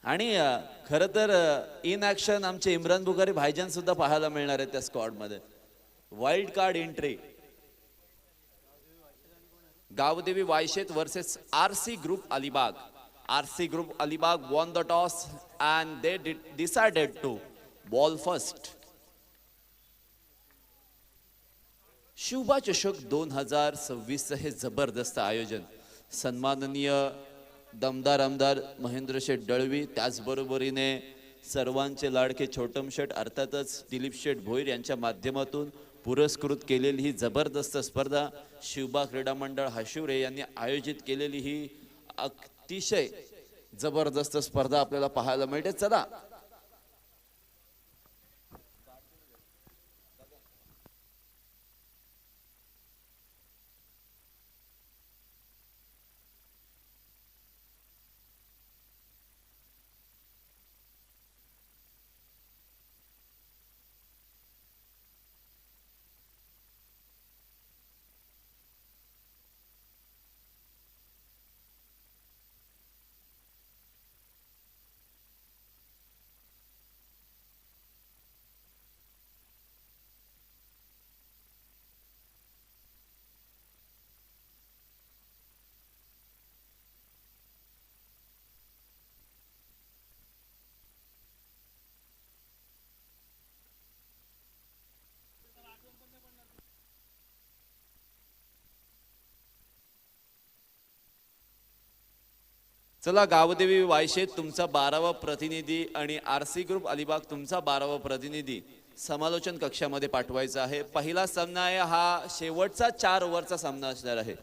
आणि खरं तर इन ऍक्शन आमचे इम्रान बुखारी भाईजान सुद्धा पाहायला मिळणार आहेत त्या स्क्वॉड मध्ये. Wild card entry Gavdevi Vayshet versus R C group Alibag. R C group Alibag won the toss and they decided to ball first. Shivba चषक 2026 हे जबरदस्त आयोजन. सन्माननीय दमदार आमदार महेंद्र शेठ दळवी, त्याचबरोबरीने सर्वांचे लाडके छोटम शेठ अर्थातच दिलीप शेठ भोईर यांच्या माध्यमातून पुरस्कृत केलेली ही जबरदस्त स्पर्धा शिवबा क्रीडा मंडळ हाशिवरे यांनी आयोजित केलेली ही अतिशय जबरदस्त स्पर्धा आपल्याला पाहायला मिळते. चला चला गावदेवी वायशेत तुमचा 12वा प्रतिनिधी आणि आरसी ग्रुप अलिबाग तुमचा 12वा प्रतिनिधी समालोचन कक्षामध्ये पाठवायचा आहे. पहिला सामना आहे हा शेवटचा 4 ओव्हरचा सामना असणार आहे.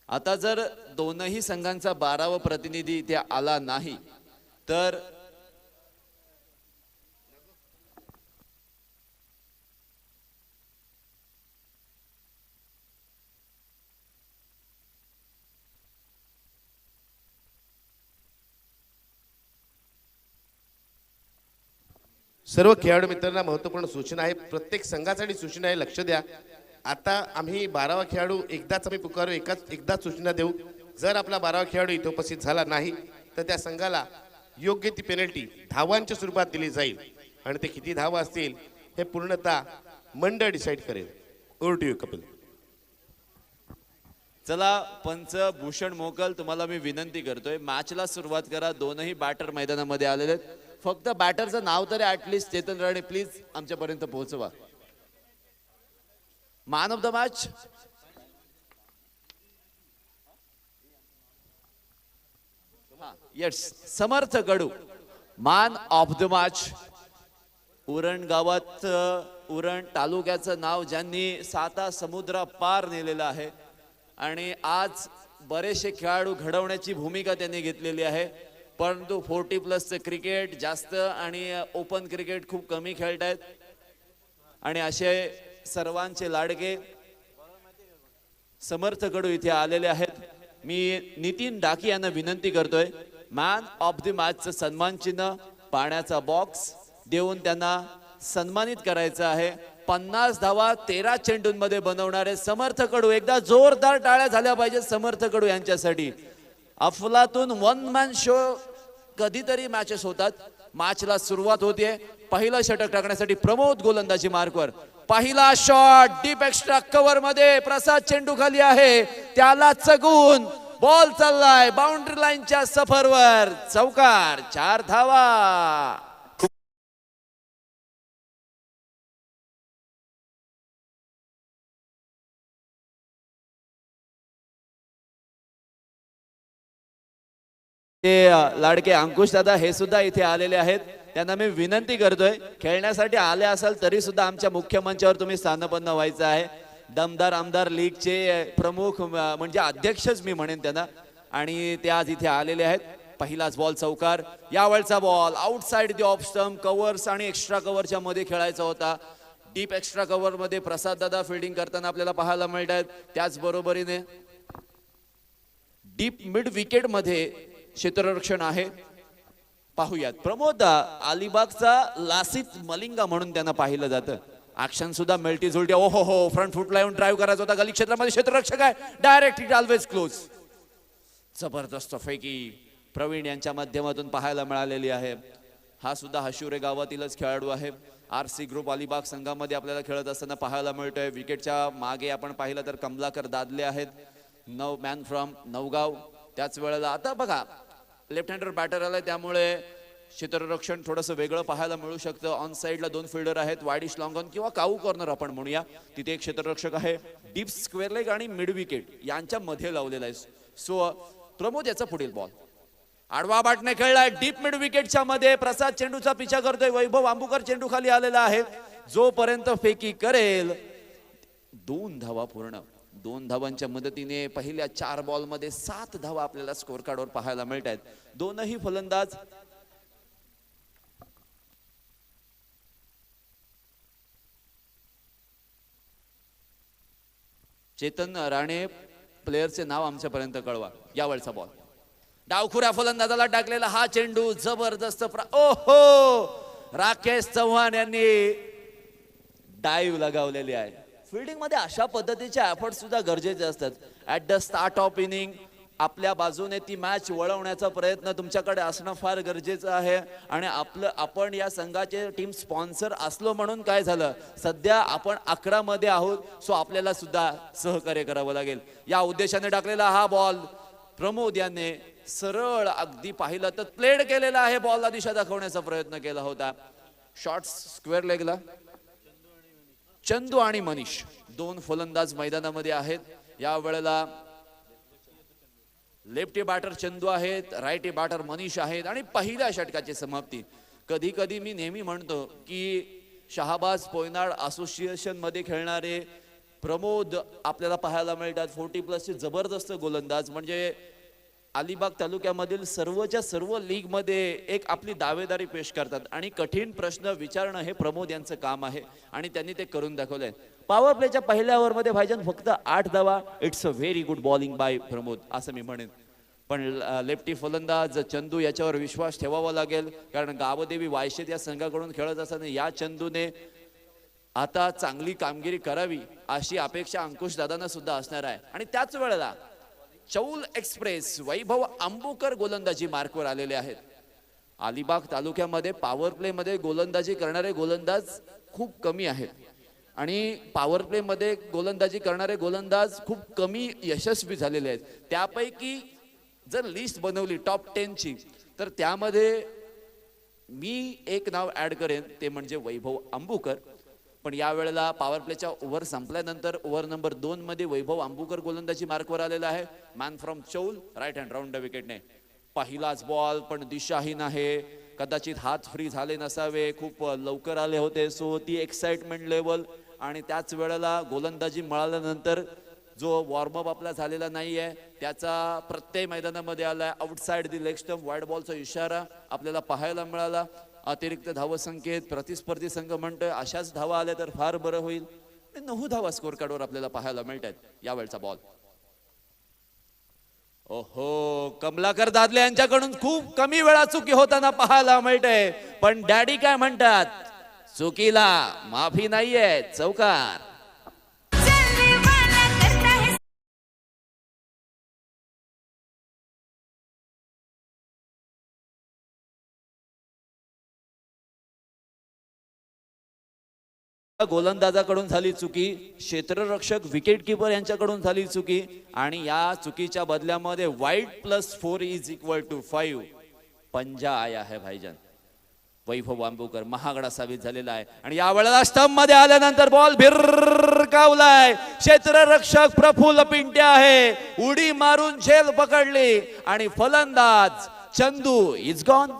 आता जर दोनही संघांचा 12वा प्रतिनिधी इथे आला नाही तर सर्व खेळाडू मित्रांना महत्त्वपूर्ण सूचना आहे. प्रत्येक संघासाठी सूचना आहे, लक्ष द्या. आता आम्ही 12वा खेळाडू एकदाच आम्ही पुकारू, एकदाच सूचना देऊ. जर आपला 12वा खेळाडू इथे उपस्थित झाला नाही तर त्या संघाला योग्य ती पेनल्टी धावांच्या स्वरूपात दिली जाईल आणि ते किती धावा असतील हे पूर्णतः मंडळ डिसाईड करेल. Over to you Kapil. चला पंच भूषण मोकल तुम्हाला मी विनंती करतोय, मॅचला सुरुवात करा. दोनही बॅटर मैदानामध्ये आलेले आहेत. फक्त बॅटरचं नाव तरी ऍटलिस्ट चेतन राणे प्लीज आमच्यापर्यंत पोहोचवा. Man of the match yes Samarth Gadu, man of the match. Uran गावात उरण तालुक्याचं नाव ज्यांनी 7 समुद्र पार नेलेलं आहे आणि आज बरेचसे खेळाडू घडवण्याची भूमिका त्यांनी घेतलेली आहे. परंतु 40+ क्रिकेट जास्त आणि ओपन क्रिकेट खूप कमी खेळतायत आणि असे सर्वांचे लाडके समर्थ गडू इथे आलेले आहेत. मी नितीन डाकी यांना विनंती करतोय, मॅन ऑफ द मॅचचं सन्मान चिन्ह पाण्याचा बॉक्स देऊन त्यांना सन्मानित करायचं आहे. 50 धावा 13 चेंडूंमध्ये बनवणारे समर्थ कडू, एकदा जोरदार टाळ्या झाल्या पाहिजे समर्थ कडू यांच्यासाठी. अफलातून 1 मॅन शो कधीतरी मॅचेस होतात. मॅचला सुरुवात होते. पहिलं षटक टाकण्यासाठी प्रमोद गोलंदाजी मार्कवर. पहिला शॉट डीप एक्स्ट्रा कव्हर मध्ये, प्रसाद चेंडू खाली आहे, त्याला चगून बॉल चाललाय बाउंड्री लाईनच्या सफरवर. चौकार, 4 धावा. लाडके अंकुश दादा हे सुद्धा इथे आलेले आहेत. त्यांना मी विनंती करतोय, खेळण्यासाठी आले असाल तरी सुद्धा आमच्या मुख्य मंचावर तुम्ही स्थानपन्न व्हायचं आहे. दमदार आमदार लीगचे प्रमुख म्हणजे अध्यक्षच मी म्हणेन त्यांना, आणि ते आज इथे आलेले आहेत. पहिलाच बॉल चौकार. यावेळचा ball outside the off stump, covers आणि एक्स्ट्रा कव्हरच्या मध्ये खेळायचा होता. डीप एक्स्ट्रा कव्हर मध्ये प्रसाद दादा फिल्डिंग करताना आपल्याला पाहायला मिळत आहेत. त्याचबरोबरीने डीप मिड विकेट मध्ये क्षेत्ररक्षण आहे. पाहूयात, प्रमोद अलिबागचा लासित मलिंगा म्हणून त्यांना पाहिलं जातं ऍक्शन सुद्धा मिळती जुळती. ओ हो, फ्रंट फुटला येऊन ड्राईव्ह करायचा होता, गली क्षेत्रामध्ये क्षेत्ररक्षक आहे, डायरेक्ट इट ऑलवेज क्लोज. जबरदस्त फेकी प्रवीण यांच्या माध्यमातून पाहायला मिळालेली आहे. हा सुद्धा हशिवरे गावातीलच खेळाडू आहे. RC ग्रुप अलिबाग संघामध्ये आपल्याला खेळत असताना पाहायला मिळतोय. विकेटच्या मागे आपण पाहिलं तर कमलाकर दादले आहेत, मॅन फ्रॉम नवगाव. त्याच वेळेला आता बघा लेफ्ट हँडर बॅटर आलाय, त्यामुळे क्षेत्ररक्षण थोडंसं वेगळं पाहायला मिळू शकतं. ऑन साईडला 2 फिल्डर आहेत, वाईडिश लॉंग ऑन किंवा काऊ कॉर्नर आपण म्हणूया. तिथे एक क्षेत्ररक्षक आहे. डीप स्क्वेअर लेग आणि मिड विकेट यांच्या मध्ये लावलेला आहे. सो प्रमोद याचा पुढील बॉल आडवा बाटने खेळलाय डीप मिड विकेटच्या मध्ये. प्रसाद चेंडूचा पिछा करतोय. वैभव आंबुकर चेंडू खाली आलेला आहे. जोपर्यंत फेकी करेल 2 धावा पूर्ण. 2 धावांच्या मदतीने पहिल्या 4 बॉल मध्ये 7 धावा आपल्याला स्कोर कार्डवर पाहायला मिळत आहेत. दोनही फलंदाज चेतन राणे प्लेयरचे नाव आमच्यापर्यंत कळवा. यावेळचा बॉल डावखुऱ्या फलंदाजाला टाकलेला हा चेंडू जबरदस्त ओहो, राकेश चव्हाण यांनी डाईव्ह लगावलेली आहे. फिल्डिंग मध्ये अशा पद्धतीचे एफर्ट सुद्धा गरजेचे असतात. At the start of inning आपल्या बाजूने ती मॅच वळवण्याचा प्रयत्न तुमच्याकडे असणं फार गरजेचं आहे. आणि आपण या संघाचे टीम स्पॉन्सर असलो म्हणून काय झालं, सध्या आपण 11 मध्ये आहोत. सो आपल्याला सुद्धा सहकार्य करावं लागेल. या उद्देशाने टाकलेला हा बॉल प्रमोद यांनी सरळ अगदी पाहिलं तर प्लेड केलेला आहे. बॉलला दिशा दाखवण्याचा प्रयत्न केला होता. शॉर्ट स्क्वेअर लेगला चंदू आणि मनीष 2 फलंदाज मैदानामध्ये आहेत. या वेळेला लेफ्टी बॅटर चंदू आहेत, राईटी बॅटर मनीष आहेत. आणि पहिल्या षटकाची समाप्ती. कधी कधी मी नेहमी म्हणतो की शहाबाज पोयनाड असोसिएशन मध्ये खेळणारे प्रमोद आपल्याला पाहायला मिळतात. 40+ चे जबरदस्त गोलंदाज. म्हणजे अलिबाग तालुक्यामधील सर्वच्या सर्व लीग मध्ये एक आपली दावेदारी पेश करतात. आणि कठीण प्रश्न विचारणं हे प्रमोद यांचं काम आहे आणि त्यांनी ते करून दाखवलंय. पॉवर प्लेच्या पहिल्या ओव्हरमध्ये भाईजान फक्त 8 धावा. It's a very good bowling bye Pramod असं मी म्हणेन. पण लेफ्टी फलंदाज चंदू याच्यावर विश्वास ठेवावा लागेल, कारण गावदेवी वायशेत या संघाकडून खेळत असताना या चंदूने आता चांगली कामगिरी करावी अशी अपेक्षा अंकुश दादांना सुद्धा असणार आहे. आणि त्याच वेळेला चौल एक्सप्रेस वैभव आंबुकर गोलंदाजी मार्कवर आलेले आहेत. अलिबाग तालुक्यामध्ये पॉवर प्ले मध्ये गोलंदाजी करणारे गोलंदाज खूप कमी आहेत आणि पॉवर प्ले मध्ये गोलंदाजी करणारे गोलंदाज खूप कमी यशस्वी झालेले आहेत. त्यापैकी जर लिस्ट बनवली टॉप 10 ची तर त्यामध्ये मी एक नाव ऍड करेन, ते म्हणजे वैभव आंबुकर. पण या वेळेला पॉवर प्लेच्या ओव्हर संपल्यानंतर ओव्हर नंबर 2 मध्ये वैभव आंबुकर गोलंदाजी मार्कवर आलेला आहे. Man from Chaul right hand round the विकेटने. पहिलाच बॉल पण दिशाहीन आहे. कदाचित हात फ्री झाले नसावे, खूप लवकर आले होते. सो ती एक्साइटमेंट लेवल आणि त्याच वेळेला गोलंदाजी मिळाल्यानंतर जो वॉर्मअप आपला झालेला नाहीये त्याचा प्रत्यय मैदानामध्ये आलाय. Outside the leg stump wide बॉलचा इशारा आपल्याला पाहायला मिळाला. अतिरिक्त धावसंख्येत प्रतिस्पर्धी संघ म्हणतोय अशाच धावा आल्या तर फार बरं होईल. 9 धावा स्कोर कार्डवर आपल्याला पाहायला मिळतात. यावेळचा बॉल ओहो, कमलाकर दादले यांच्याकडून खूप कमी वेळा चुकी होताना पाहायला मिळते. पण डॅडी काय म्हणतात, चुकीला माफी नाहीये, चौकार. गोलंदाजाकडून झाली चुकी, क्षेत्ररक्षक विकेट किपर यांच्याकडून झाली चुकी आणि या चुकीच्या बदल्यामध्ये वाईड +4 = 5 पंजा आया है भाईजान. वैभव आंबुकर महागडा साबित झालेला आहे. आणि या वेळेला स्टंप मध्ये आल्यानंतर बॉल भिरकावलाय. क्षेत्ररक्षक प्रफुल्ल पिंटे आहे, उडी मारून झेल पकडली आणि फलंदाज चंदू इज गॉन.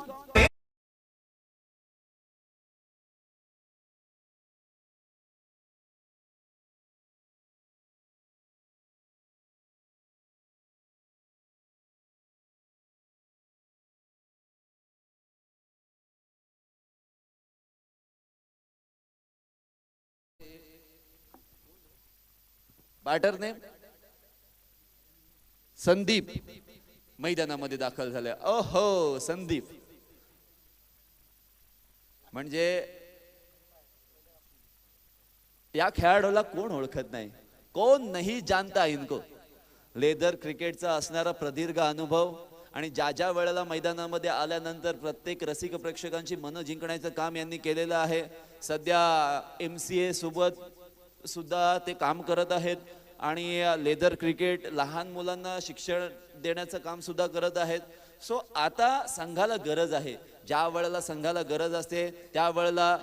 बॅटरने संदीप मैदानामध्ये दाखल झाले. ओहो, संदीप म्हणजे या खेळाडूला कोण ओळखत नाही? कोण नाही जानता इनको. लेदर क्रिकेटचा असणारा प्रदीर्घ अनुभव आणि ज्या ज्या वेळेला मैदानामध्ये आल्यानंतर प्रत्येक रसिक प्रेक्षकांची मनं जिंकण्याचं काम यांनी केलेलं आहे. सध्या MCA सोबत सुद्धा ते काम करत आहेत आणि लेदर क्रिकेट लहान मुलांना शिक्षण देण्याचं काम सुद्धा करत आहेत. सो आता संघाला गरज आहे. ज्या वेळेला संघाला गरज असते त्यावेळेला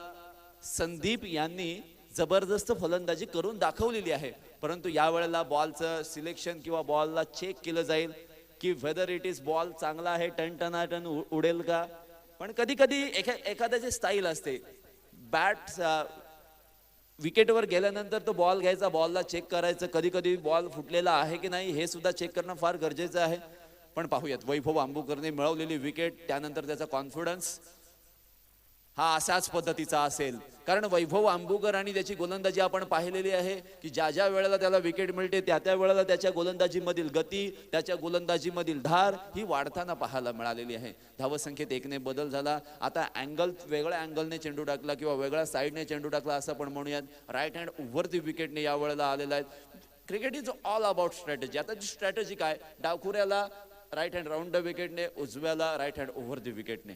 संदीप यांनी जबरदस्त फलंदाजी करून दाखवलेली आहे. परंतु या वेळेला बॉलचं सिलेक्शन किंवा बॉलला चेक केलं जाईल की वेदर इट इज बॉल चांगला आहे, टन उडेल का. पण कधी कधी एखाद्याची स्टाईल असते, बॅट विकेटवर गेल्यानंतर तो बॉल घ्यायचा, बॉलला चेक करायचं, कधी कधी बॉल फुटलेला आहे की नाही हे सुद्धा चेक करणं फार गरजेचं आहे. पण पाहूयात वैभव आंबुकरने मिळवलेली विकेट, त्यानंतर त्याचा कॉन्फिडन्स हा अशाच पद्धतीचा असेल. कारण वैभव आंबुकर आणि त्याची गोलंदाजी आपण पाहिलेली आहे की ज्या ज्या वेळेला त्याला विकेट मिळते त्या त्या वेळेला त्याच्या गोलंदाजीमधील गती, त्याच्या गोलंदाजीमधील धार ही वाढताना पाहायला मिळालेली आहे. धावसंख्येत 1ने बदल झाला. आता अँगल वेगळ्या अँगलने चेंडू टाकला किंवा वेगळ्या साईडने चेंडू टाकला असं पण म्हणूयात. राईट हँड ओव्हर दी विकेटने या वेळेला आलेला आहे. Cricket is all about strategy. आता जी स्ट्रॅटेजी काय, डावखुऱ्याला राईट हँड राऊंड द विकेटने, उजव्याला राईट हँड ओव्हर दी विकेटने.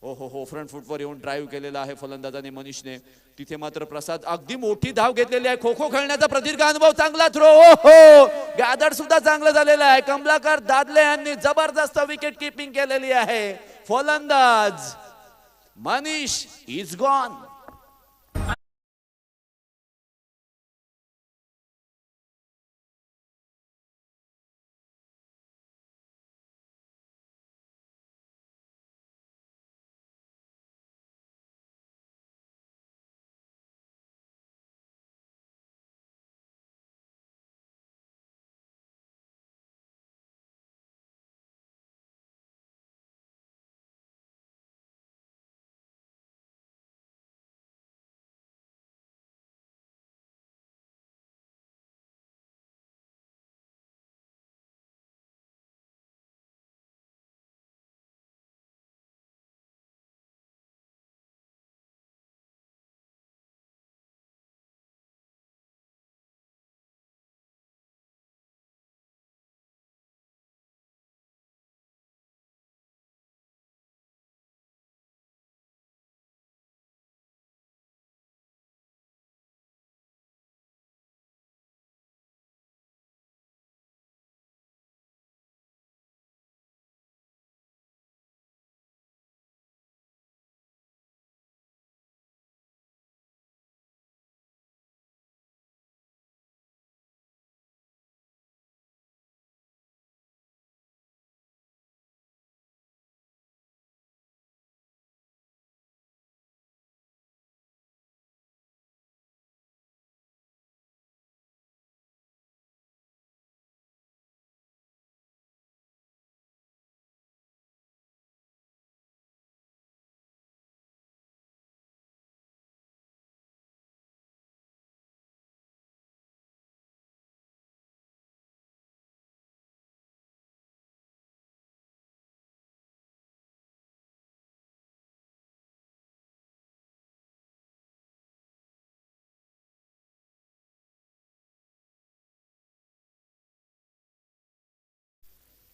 हो फ्रंट फुटवर येऊन ड्राईव्ह केलेला आहे फलंदाजाने मनीषने. तिथे मात्र प्रसाद अगदी मोठी धाव घेतलेली आहे. खो खो खेळण्याचा प्रदीर्घ अनुभव, चांगला थ्रो. गॅदर सुद्धा चांगलं झालेलं आहे. कमलाकर दादले यांनी जबरदस्त विकेट किपिंग केलेली आहे. फलंदाज मनीष इज गॉन.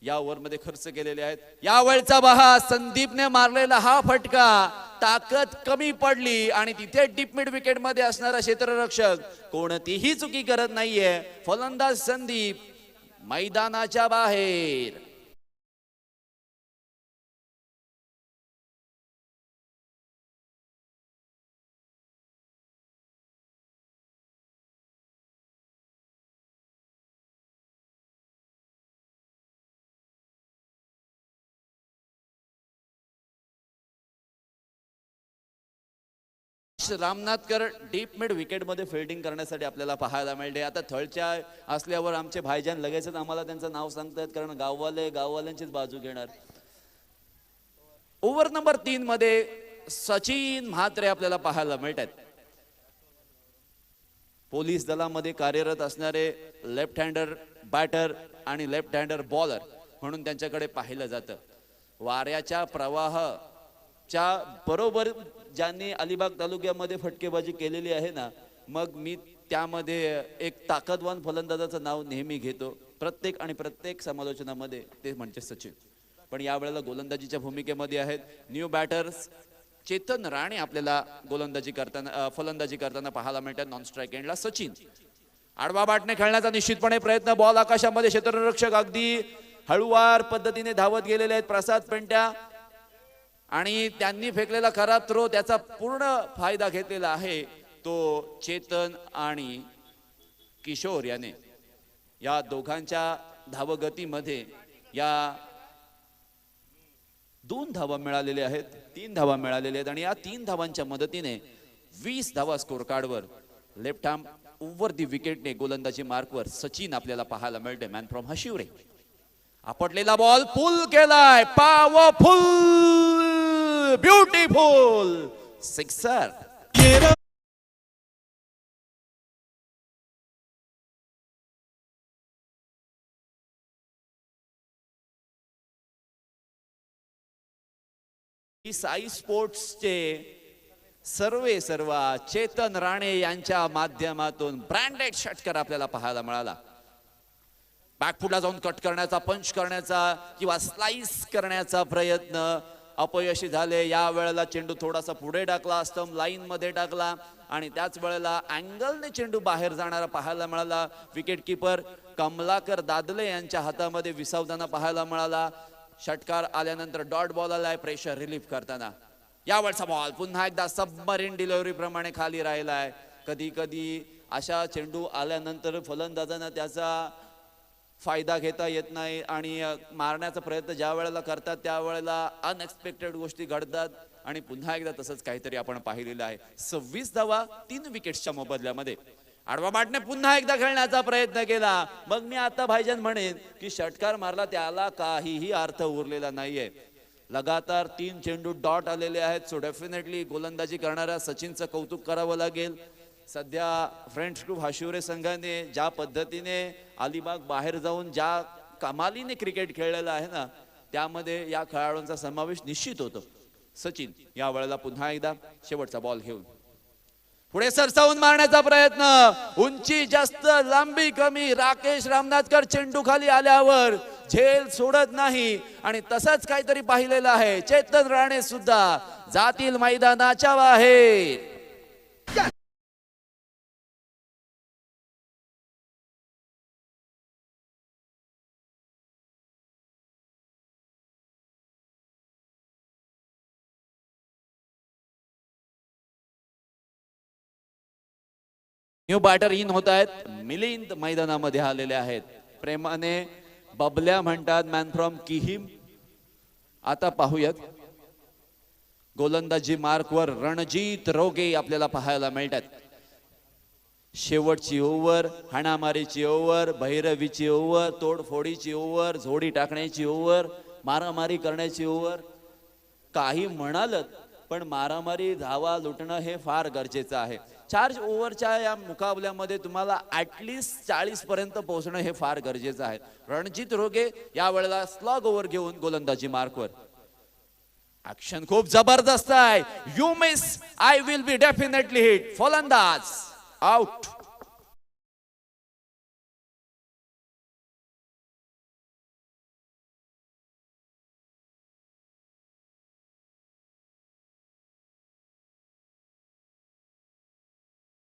या ओव्हरमध्ये खर्च केलेले आहेत. यावेळचा बहा संदीपने मारलेला हा फटका, ताकद कमी पडली आणि तिथे डीप मिड विकेट मध्ये असणारा क्षेत्ररक्षक कोणतीही चुकी करत नाहीये. फलंदाज संदीप मैदानाच्या बाहेर. रामनाथकर डीप मिड विकेट मध्ये फिल्डिंग करण्यासाठी आपल्याला पाहायला मिळते. आता थर्डच्या असल्यावर आमचे भाईजान लगेचच आम्हाला त्यांचं नाव सांगतायत, कारण गाववाल्यांचीच बाजू घेणार. ओव्हर नंबर 3 मध्ये सचिन म्हात्रे आपल्याला पाहायला मिळतात. पोलीस दलामध्ये कार्यरत असणारे लेफ्ट हँडर बॅटर आणि लेफ्ट हँडर बॉलर म्हणून त्यांच्याकडे पाहिलं जातं. वाऱ्याच्या प्रवाहाच्या बरोबर ज्यांनी अलिबाग तालुक्यामध्ये फटकेबाजी केलेली आहे ना, मग मी त्यामध्ये एक ताकदवान फलंदाजाचं नाव नेहमी घेतो प्रत्येक समालोचनामध्ये, ते म्हणजे सचिन. पण यावेळेला गोलंदाजीच्या भूमिकेमध्ये आहेत न्यू बॅटर्स. चेतन राणे आपल्याला फलंदाजी करताना पाहायला मिळतात. नॉन स्ट्राईक एंडला सचिन. आडवा बाटने खेळण्याचा निश्चितपणे प्रयत्न. बॉल आकाशामध्ये, क्षेत्ररक्षक अगदी हळूवार पद्धतीने धावत गेलेले आहेत प्रसाद पेंट्या, आणि त्यांनी फेकलेला खरा थ्रो त्याचा पूर्ण फायदा घेतलेला आहे तो चेतन आणि किशोर याने. या दोघांच्या धावगतीमध्ये या 2 धावा मिळालेल्या आहेत, 3 धावा मिळालेल्या आहेत, आणि या 3 धावांच्या मदतीने 20 धावा स्कोर कार्डवर लेफ्ट आर्म ओव्हर दी विकेटने गोलंदाजी मार्कवर सचिन आपल्याला पाहायला मिळते. Man from Hashivare. आपटलेला बॉल पुल केलाय, पॉवरफुल, ब्युटिफुल सिक्सर. साई स्पोर्ट्सचे सर्व चेतन राणे यांच्या माध्यमातून ब्रँडेड षटकार आपल्याला पाहायला मिळाला. बॅकफुटला जाऊन कट करण्याचा, पंच करण्याचा किंवा स्लाइस करण्याचा प्रयत्न अपयशी झाले. या वेळेला चेंडू थोडासा पुढे टाकला, स्टंप लाईन मध्ये टाकला, आणि त्याच वेळेला अँगलने चेंडू बाहेर जाणारा पाहायला मिळाला. विकेट किपर कमलाकर दादले यांच्या हातामध्ये विसावताना पाहायला मिळाला. षटकार आल्यानंतर डॉट बॉल आलाय प्रेशर रिलीफ करताना. यावरचा बॉल पुन्हा एकदा सबमरीन डिलिव्हरी प्रमाणे खाली राहिलाय. कधी कधी अशा चेंडू आल्यानंतर फलंदाजांना त्याचा फायदा घेता येत नाही, आणि मारण्याचा प्रयत्न ज्या वेळेला करतात त्यावेळेला अनएक्सपेक्टेड गोष्टी घडतात, आणि पुन्हा एकदा तसंच काहीतरी आपण पाहिलेलं आहे. 26 धावा 3 विकेट्सच्या मोबदल्यामध्ये. आडवा बाटने पुन्हा एकदा खेळण्याचा प्रयत्न केला. मग मी आता भाईजान म्हणेन की षटकार मारला त्याला काहीही अर्थ उरलेला नाहीये. लगातार 3 चेंडू डॉट आलेले आहेत. सो डेफिनेटली गोलंदाजी करणाऱ्या सचिनचं कौतुक करावं लागेल. सध्या फ्रेंड्स ग्रुप हशिवरे संघाने ज्या पद्धतीने अलिबाग बाहेर जाऊन ज्या कमालीने क्रिकेट खेळलेलं आहे ना, त्यामध्ये या खेळाडूंचा समावेश निश्चित होतो. सचिन या वेळेला पुन्हा एकदा शेवटचा बॉल घेऊन पुढे सरसावून मारण्याचा प्रयत्न. उंची जास्त, लांबी कमी. राकेश रामनाथकर चेंडू खाली आल्यावर झेल सोडत नाही, आणि तसंच काहीतरी पाहिलेलं आहे. चेतन राणे सुद्धा जातील मैदानाच्या बाहेर. न्यू बॅटर इन होत आहेत. मिलिंद मैदानामध्ये आलेले आहेत. प्रेमाने बबल्या म्हणतात, मॅन फ्रॉम किहिम. आता पाहूयात गोलंदाजी मार्कवर रणजित रोगे आपल्याला पाहायला मिळतात. शेवटची ओव्हर, हाणामारीची ओव्हर, भैरवीची ओव्हर, तोडफोडीची ओव्हर, झोडी टाकण्याची ओव्हर, मारामारी करण्याची ओव्हर. काही म्हणाल पण मारामारी, धावा लुटणं हे फार गरजेचं आहे. 4 ओव्हरच्या या मुकाबल्यामध्ये तुम्हाला ऍटलीस्ट 40 पर्यंत पोहोचणं हे फार गरजेचं आहे. रणजित रोगे या वेळेला स्लॉग ओव्हर घेऊन गोलंदाजी मार्कवर. ऍक्शन खूप जबरदस्त आहे. You miss, I will be definitely hit. फलंदाज आउट.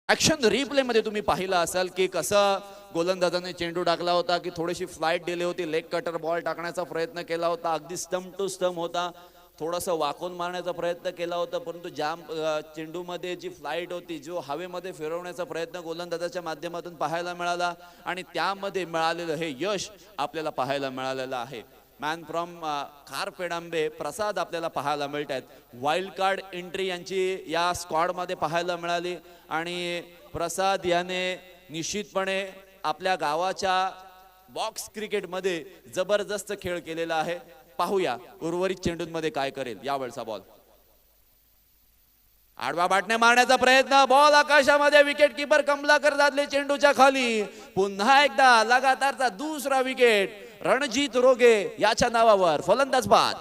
ऍक्शन रिप्ले मध्ये तुम्ही पाहिलं असाल की कसं गोलंदाजाने चेंडू टाकला होता, की थोडीशी फ्लाइट दिली होती. लेग कटर बॉल टाकण्याचा प्रयत्न केला होता. अगदी स्टंप टू स्टंप होता. थोडंसं वाकून मारण्याचा प्रयत्न केला होता, परंतु ज्या चेंडूमध्ये जी फ्लाइट होती, जो हवेमध्ये फिरवण्याचा प्रयत्न गोलंदाजाच्या माध्यमातून पाहायला मिळाला, आणि त्यामध्ये मिळालेलं हे यश आपल्याला पाहायला मिळालेलं आहे. मॅन फ्रॉम खारपेडांबे प्रसाद आपल्याला पाहायला मिळत आहेत. वाईल्ड कार्ड एंट्री यांची या स्क्वॉड मध्ये पाहायला मिळाली, आणि प्रसाद याने निश्चितपणे आपल्या गावाच्या बॉक्स क्रिकेट मध्ये जबरदस्त खेळ केलेला आहे. पाहूया उर्वरित चेंडूंमध्ये काय करेल. यावेळचा बॉल आडवा बाटने मारण्याचा प्रयत्न. बॉल आकाशामध्ये. विकेट किपर कमलाकर दादले चेंडूच्या खाली. पुन्हा एकदा लगातारचा दुसरा विकेट रणजित रोगे याच्या नावावर. फलंदाज बाद.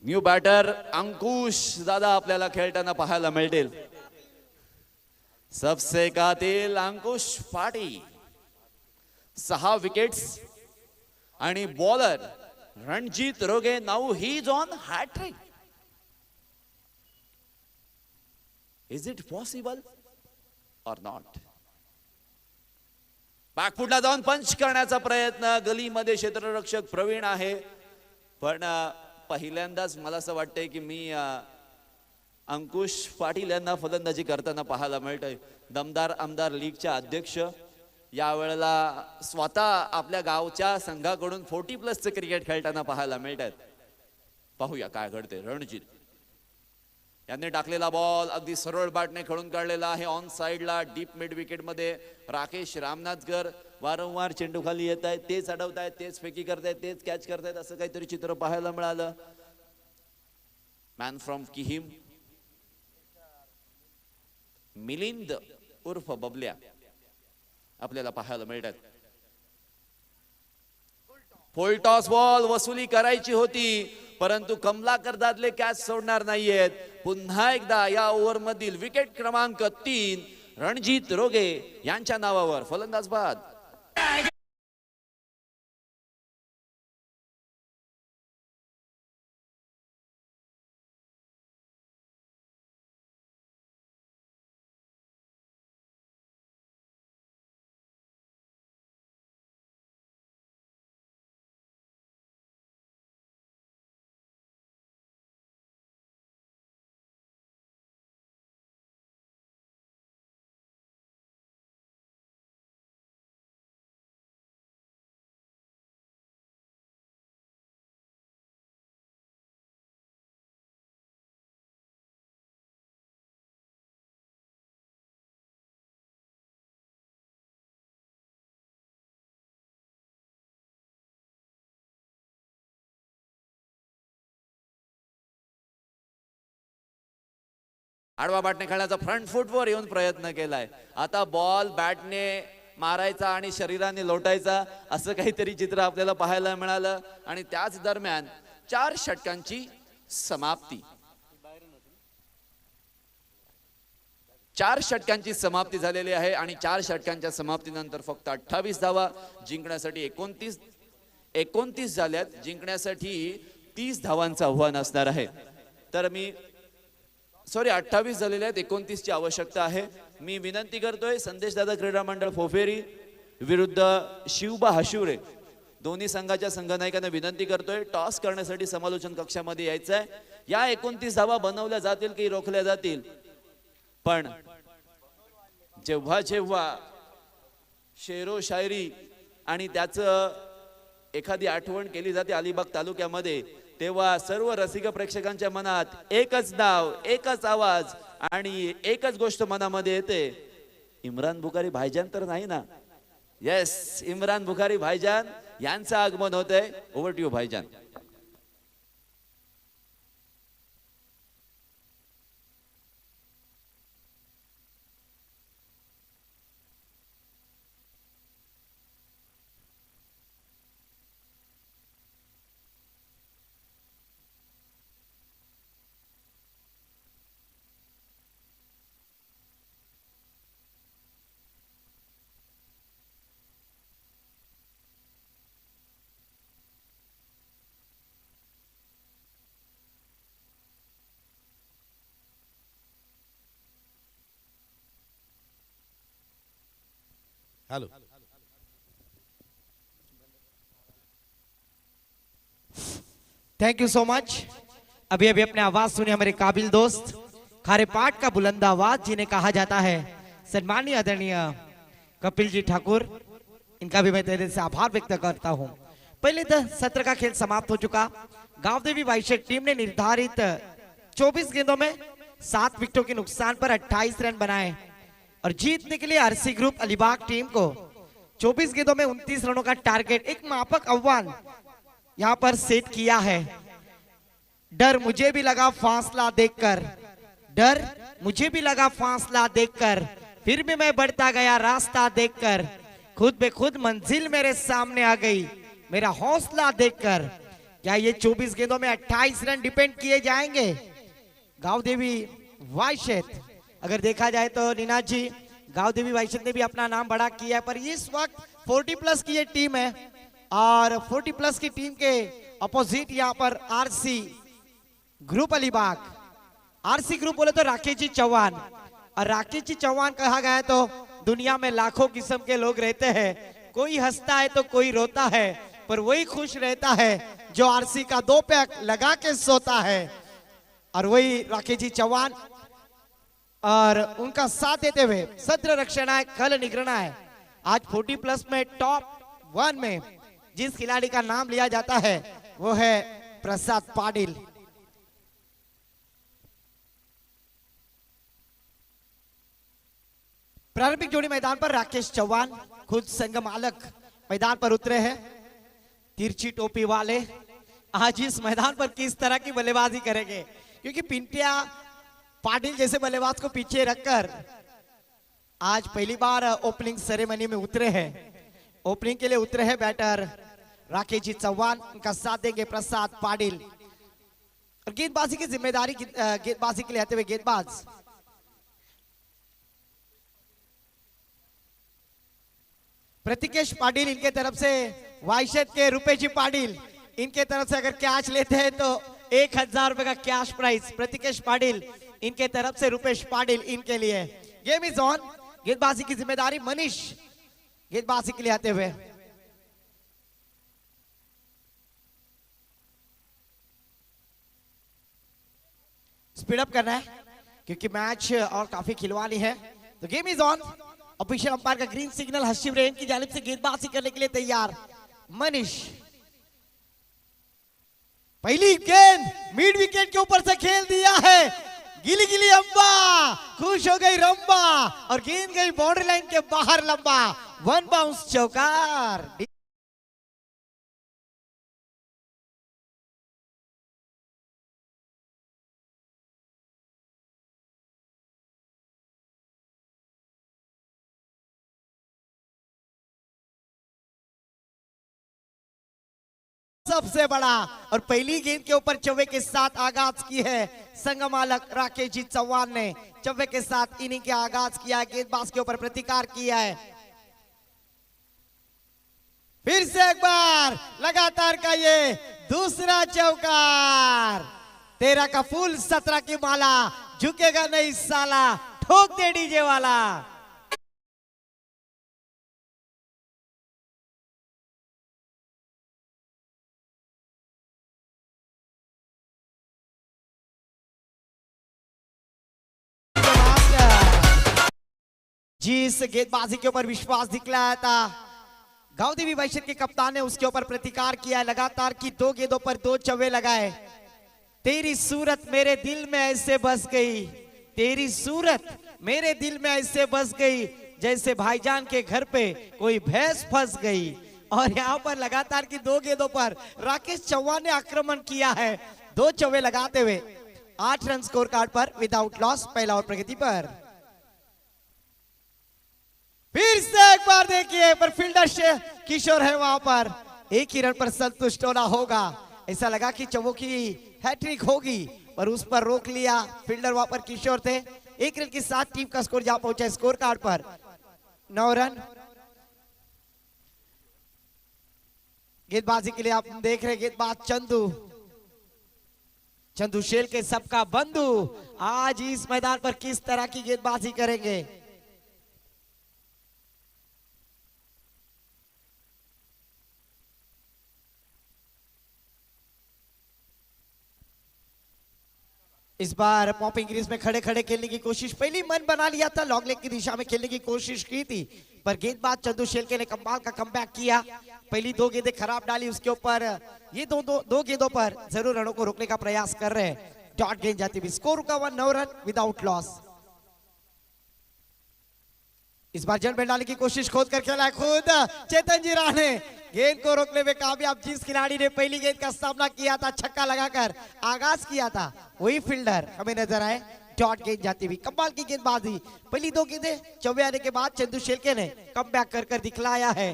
न्यू बॅटर अंकुश दादा आपल्याला खेळताना पाहायला मिळतील. सबसे कातिल अंकुश पाटी. 6 विकेट्स आणि bowler Ranjit Roge now he is on hat-trick. Is it possible or not? बॅकफुटला जाऊन पंच करण्याचा प्रयत्न. गलीमध्ये क्षेत्ररक्षक प्रवीण आहे, पण पहिल्यांदाच मला असं वाटतंय की मी अंकुश पाटील यांना फलंदाजी करताना पाहायला मिळतंय. दमदार आमदार लीगच्या अध्यक्ष यावेळेला स्वतः आपल्या गावच्या संघाकडून 40+ क्रिकेट खेळताना पाहायला मिळत आहेत. पाहूया काय घडते. रणजित यांनी टाकलेला बॉल अगदी सरळ बॅटने खेळून काढलेला आहे. ऑन साइडला डीप मिड विकेट मध्ये राकेश रामनाथकर वारंवार चेंडू खाली येत आहेत, तेच अडवतायत, तेच फेकी करतायत, तेच कॅच करतायत, असं काहीतरी चित्र पाहायला मिळालं. मॅन फ्रॉम किहिम मिलिंद उर्फ बबल्या आपल्याला पाहायला मिळतात. फुल टॉस बॉल वसुली करायची होती, परंतु कमलाकर दादले कॅच सोडणार नाहीयेत. पुन्हा एकदा या ओव्हर मधील विकेट क्रमांक 3 रणजित रोगे यांच्या नावावर फलंदाज बाद. आडवा बॅटने खेळण्याचा फ्रंट फुटवर येऊन प्रयत्न केलाय. आता बॉल बॅटने मारायचा आणि शरीराने लोटायचा, असं काहीतरी चित्र आपल्याला पाहायला मिळालं. आणि त्याच दरम्यान 4 षटकांची समाप्ती. 4 षटकांची समाप्ती झालेली आहे आणि 4 षटकांच्या समाप्तीनंतर फक्त 28 धावा. जिंकण्यासाठी 29 झाल्यात. जिंकण्यासाठी 30 धावांचं आव्हान असणार आहे. तर मी 28 झालेले आहेत, 29 ची आवश्यकता आहे. मी विनंती करतोय संदेश दादा क्रीडा मंडळ फोफेरी विरुद्ध शिवबा हशिवरे दोन्ही संघाच्या संघनायकांना विनंती करतोय टॉस करण्यासाठी समालोचन कक्षामध्ये यायचं आहे. या 29 धावा बनवल्या जातील की रोखल्या जातील, पण जेव्हा जेव्हा शेरो शायरी आणि त्याचं एखादी आठवण केली जाते अलिबाग तालुक्यामध्ये, तेव्हा सर्व रसिक प्रेक्षकांच्या मनात एकच नाव, एकच आवाज आणि एकच गोष्ट मनामध्ये येते. इम्रान बुखारी भाईजान तर नाही ना? येस, इम्रान बुखारी भाईजान यांचं आगमन होत आहे. ओव्हर टू यू भाईजान. Hello, thank you so much. अभी अभी अपने आवाज सुने हमारे काबिल दोस्त खारे पाट का बुलंद आवाज जिन्हें कहा जाता है सम्मानीय आदरणीय कपिल जी ठाकुर, इनका भी मैं तेरे से आभार व्यक्त करता हूं. पहले सत्र का खेल समाप्त हो चुका. गांवदेवी वाइशेक टीम ने निर्धारित 24 गेंदों में 7 विकेटों के नुकसान पर 28 रन बनाए और जीतने के लिए आरसी ग्रुप अलीबाग टीम को 24 गेंदों में 29 रनों का टारगेट, एक मापक आह्वान यहां पर सेट किया है. डर मुझे भी लगा फासला देखकर, डर मुझे भी लगा फासला देखकर, फिर भी मैं बढ़ता गया रास्ता देखकर, खुद बे खुद मंजिल मेरे सामने आ गई मेरा हौसला देखकर. क्या ये 24 गेंदों में 28 रन डिपेंड किए जाएंगे? गांव देवी वाइशेत, अगर देखा जाए तो नीना जी, गांव देवी वाइशेत ने भी अपना नाम बड़ा किया है, पर इस वक्त 40 प्लस की ये टीम है और 40 प्लस की टीम के अपोजिट यहाँ पर R C group Alibag. R C group बोले तो राकेश जी चौहान, और राकेश जी चौहान कहा गया है तो दुनिया में लाखों किस्म के लोग रहते हैं, कोई हंसता है तो कोई रोता है, पर वही खुश रहता है जो आरसी का 2 पैक लगा के सोता है, और वही राकेश जी चौहान। और उनका साथ देते हुए सत्र रक्षण है, कल निगरना है। आज 40 प्लस में टॉप 1 में जिस खिलाड़ी का नाम लिया जाता है वो है प्रसाद पाटिल। प्रारंभिक जोड़ी मैदान पर राकेश चौहान खुद संघ मालक मैदान पर उतरे हैं, तिरछी टोपी वाले। आज इस मैदान पर किस तरह की बल्लेबाजी करेंगे, क्योंकि पिंटिया पाटिल जैसे बल्लेबाज को पीछे रखकर आज पहली बार ओपनिंग सेरेमनी में उतरे हैं। ओपनिंग के लिए उतरे हैं बैटर राकेश जी चौहान, उनका साथ देंगे प्रसाद पाटिल। और गेंदबाजी की जिम्मेदारी गेंदबाजी के लिए आते हुए गेंदबाज प्रतिकेश पाटिल, इनके तरफ से वाइशेत के रुपेश जी पाटिल, इनके तरफ से अगर कैच लेते हैं तो 1000 रुपए का कैश प्राइज। प्रतिकेश पाटिल इनके तरफ से, रुपेश पाटिल इनके लिए। Game is on. गेंदबाजी की जिम्मेदारी मनीष गेंदबाजी के लिए आते हुए। स्पीड अप करना है क्योंकि मैच और काफी खिलवानी है। तो game is on. Official umpire का ग्रीन सिग्नल हर्षिव रेन की जानिब से गेंदबाजी करने के लिए तैयार मनीष। पहली गेंद मिड विकेट के ऊपर से खेल दिया है, गिली गिली अम्बा, खुश हो गई रंबा और गेंद गई बाउंड्री लाइन के बाहर लंबा। 1 बाउंस चौकार। सबसे बड़ा और पहली गेंद के ऊपर चौवे के साथ आगाज की है संघ मालक राकेश जी चौहान ने। चौवे के साथ इनिंग के आगाज किया है, गेंदबाज के ऊपर प्रतिकार किया है। फिर से एक बार लगातार का ये दूसरा चौकार। 13 का फूल 17 की माला, झुकेगा नहीं साला, ठोक दे डीजे वाला। जिस गेंदबाजी के ऊपर विश्वास दिखलाया था गांव देवी वाइशेत के कप्तान ने, उसके ऊपर प्रतिकार किया है। लगातार की 2 गेंदों पर 2 चौवे लगाए। तेरी सूरत मेरे दिल में ऐसे बस गई, तेरी सूरत मेरे दिल में ऐसे बस गई, जैसे भाईजान के घर पे कोई भैंस फंस गई। और यहाँ पर लगातार की 2 गेंदों पर राकेश चौहान ने आक्रमण किया है, 2 चौवे लगाते हुए 8 रन स्कोर कार्ड पर विदाउट लॉस। पहला और प्रगति पर फिर से एक बार देखिए, पर फील्डर किशोर है वहां पर। एक ही रन पर संतुष्ट होना होगा। ऐसा लगा कि चौवों की हैट्रिक होगी, पर उस पर रोक लिया। फील्डर वहां पर किशोर थे। 1 रन के साथ टीम का स्कोर जा पहुंचा स्कोर कार्ड पर 9 रन। गेंदबाजी के लिए आप देख रहे गेंदबाज चंदू शेल के सबका बंधु आज इस मैदान पर किस तरह की गेंदबाजी करेंगे। इस बार पॉपिंग क्रीज में खड़े खड़े खेलने की कोशिश, पहली मन बना लिया था, लॉन्ग लेग की दिशा में खेलने की कोशिश की थी, पर गेंदबाज चंदू शेलके ने कमाल का कमबैक किया। पहली 2 गेंदें खराब डाली, उसके ऊपर ये दो गेंदों पर जरूर रनों को रोकने का प्रयास कर रहे हैं। डॉट गेंद जाती हुई, स्कोर रुका 9 रन विदाउट लॉस। इस बार जन डालने की कोशिश खोद कर खेला है खुद चेतन जी राणे, गेंद को रोकने में कामयाब। जिस खिलाड़ी ने पहली गेंद का सामना किया था, छक्का लगाकर आगाज किया था, वही फील्डर हमें नजर आए। डॉट गेंद जाती हुई, कमाल की गेंदबाजी। पहली 2 गेंदें चौबे आने के बाद चंदू शेलके ने कमबैक कर दिखलाया है।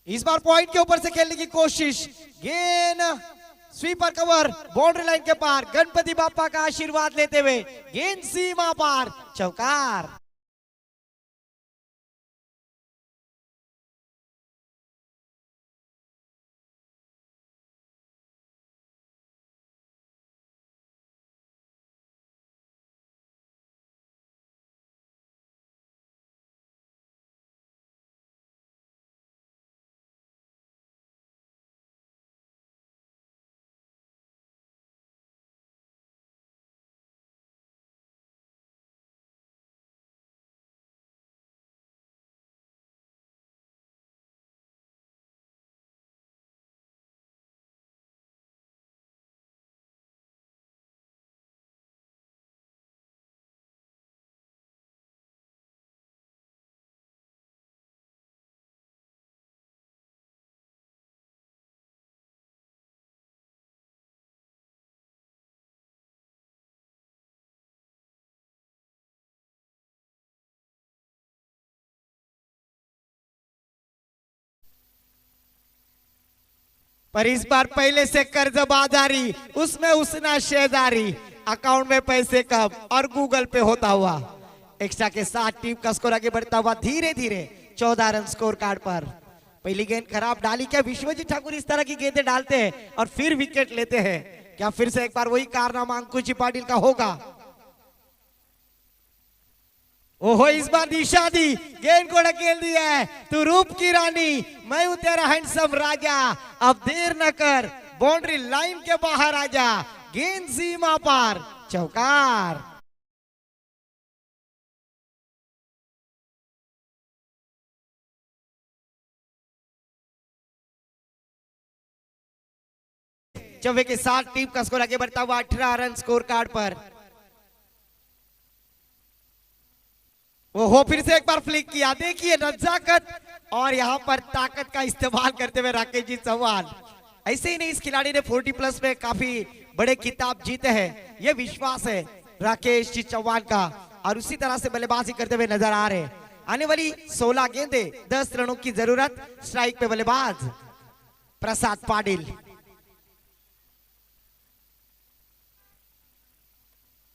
इस बार पॉइंट के ऊपर से खेलने की कोशिश, गेंद स्वीपर कवर बाउंड्री लाइन के पार, गणपति बापा का आशीर्वाद लेते हुए गेंद सीमा पार, चौकार। पर इस बार पहले से कर्ज बाजारी, उसमें उसना शेजारी, अकाउंट में पैसे कम और गूगल पे होता हुआ। एक्स्ट्रा के साथ टीम का स्कोर आगे बढ़ता हुआ धीरे धीरे 14 रन स्कोर कार्ड पर। पहली गेंद खराब डाली, क्या विश्वजीत ठाकुर इस तरह की गेंदें डालते हैं और फिर विकेट लेते हैं? क्या फिर से एक बार वही कारनामा अंकुश पाटिल का होगा? ओहो, इस बार दिशा दी, गेंद को ढकेल दिया है, तू रूप की रानी, मैं हूं तेरा हैंडसम राजा, अब देर न कर, बाउंड्री लाइन के बाहर आजा, गेंद सीमा पार, चौकार। चौवे के साथ टीम का स्कोर आगे बढ़ता हुआ 18 रन स्कोर कार्ड पर। ओहो, फिर से एक बार फ्लिक किया, देखिए नजाकत और यहां पर ताकत का इस्तेमाल करते हुए राकेश जी चौहान। ऐसे ही नहीं, इस खिलाड़ी ने 40+ में काफी बड़े खिताब जीते हैं, यह विश्वास है राकेश जी चौहान का, और उसी तरह से बल्लेबाजी करते हुए नजर आ रहे। आने वाली 16 गेंदे 10 रनों की जरूरत। स्ट्राइक पे बल्लेबाज प्रसाद पाटिल।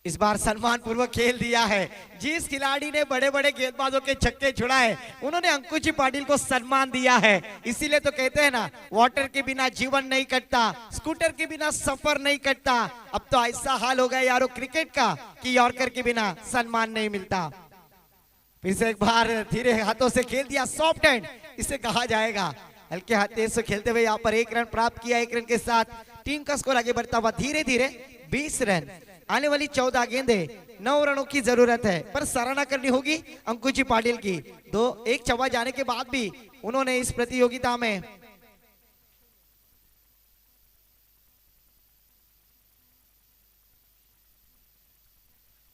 इस बार सम्मान पूर्वक खेल दिया है। जिस खिलाड़ी ने बड़े बड़े गेंदबाजों के छक्के छुड़ाए, उन्होंने अंकुश पाटिल को सम्मान दिया है। इसीलिए तो कहते हैं ना, वाटर के बिना जीवन नहीं कटता, स्कूटर के बिना सफर नहीं कटता। अब तो ऐसा हाल हो गया यारो क्रिकेट का कि यॉर्कर के बिना सम्मान नहीं मिलता। फिर से एक बार धीरे हाथों से खेल दिया, सॉफ्ट हैंड इसे कहा जाएगा। हल्के हाथ से खेलते हुए यहाँ पर 1 रन प्राप्त किया। 1 रन के साथ टीम का स्कोर आगे बढ़ता हुआ धीरे धीरे 20 रन। आने वाली 14 गेंदे 9 रनों की जरूरत है, पर सराहना करनी होगी अंकुश पाटिल की। 1 चौवा जाने के बाद भी उन्होंने इस प्रतियोगिता में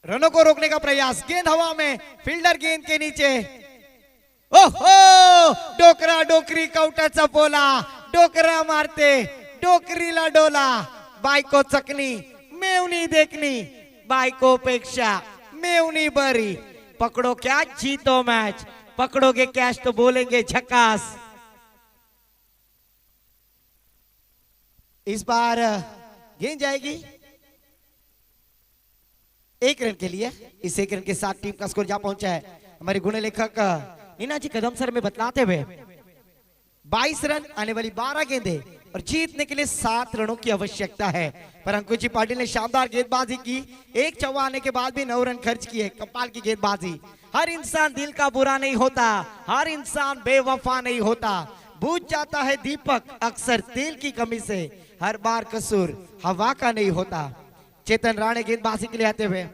रनों को रोकने का प्रयास। गेंद हवा में, फील्डर गेंद के नीचे। ओहो, डोकरा डोकरी कवटाचा बोला, डोकरा मारते, डोकरीला डोला, बायको चकनी, मेवनी देखनी, बायको पेक्षा मेवनी बरी, पकड़ो क्या जीतो मैच, पकड़ोगे कैश तो बोलेंगे झकास। इस बार गेंद जाएगी 1 रन के लिए। इस 1 रन के साथ टीम का स्कोर जा पहुंचा है हमारे गुण लेखक नीनाजी कदम सर में बतलाते हुए 22 रन। आने वाली 12 गेंदे और जीतने के लिए 7 रनों की आवश्यकता है। पर अंकुश पाटिल ने शानदार गेंदबाजी की। 1 चौवा आने के बाद भी 9 रन खर्च किए। कमाल की गेंदबाजी। हर इंसान दिल का बुरा नहीं होता, हर इंसान बेवफा नहीं होता, बुझ जाता है दीपक अक्सर तेल की कमी से, हर बार कसूर हवा का नहीं होता। चेतन राणे गेंदबाजी के लिए आते हुए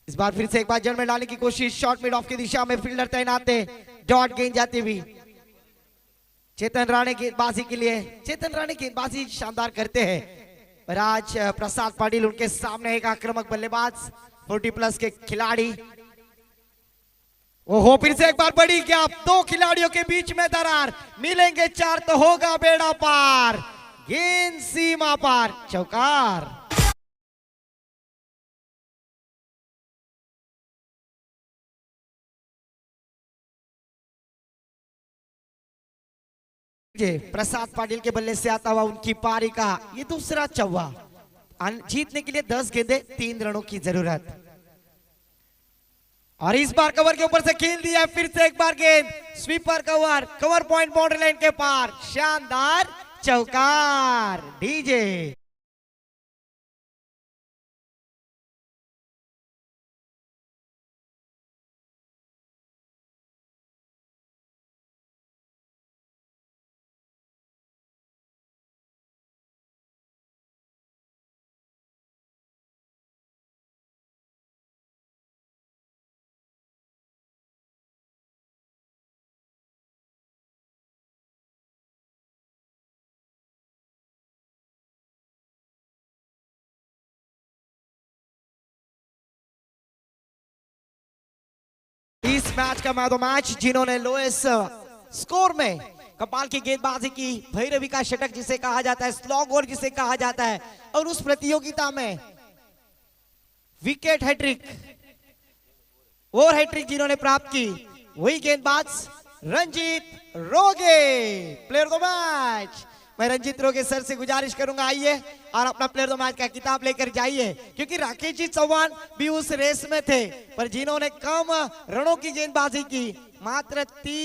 इस बार फिर से एक बार जड़ में डालने की कोशिश। शॉर्ट मिड ऑफ की दिशा में फील्डर तैनात है, डॉट गेंद जाती हुई। चेतन राणे गेंदबाजी के लिए, चेतन राणे गेंदबाजी शानदार करते हैं, पर आज प्रसाद पाटिल उनके सामने एक आक्रामक बल्लेबाज 40+ के खिलाड़ी। ओहो, फिर से एक बार बड़ी गैप, 2 खिलाड़ियों के बीच में दरार, मिलेंगे 4 तो होगा बेड़ा पार, गेंद सीमा पार, चौकार। प्रसाद पाटिल के बल्ले से आता हुआ उनकी पारी का ये दूसरा चौवा। जीतने के लिए 10 गेंदे 3 रनों की जरूरत। और इस बार कवर के ऊपर से खेल दिया फिर से एक बार गेंद, sweeper cover point boundary line के पार, शानदार चौकार। डीजे इस मैच का मैच मैच जिन्होंने लोएस्ट स्कोर में कपाल की गेंदबाजी की, भैरवी का शतक जिसे कहा जाता है, स्लॉग गोल जिसे कहा जाता है, और उस प्रतियोगिता में विकेट हैट्रिक और हैट्रिक जिन्होंने प्राप्त की वही गेंदबाज रंजीत रोगे, प्लेयर ऑफ द मैच। मैं रंजीत रोगे सर से गुजारिश करूंगा आइए और अपना प्लेयर ऑफ द मैच का किताब लेकर जाइए, क्योंकि राकेश जी चौहान भी उस रेस में थे, पर जिन्होंने कम रनों की गेंदबाजी की, मात्र 3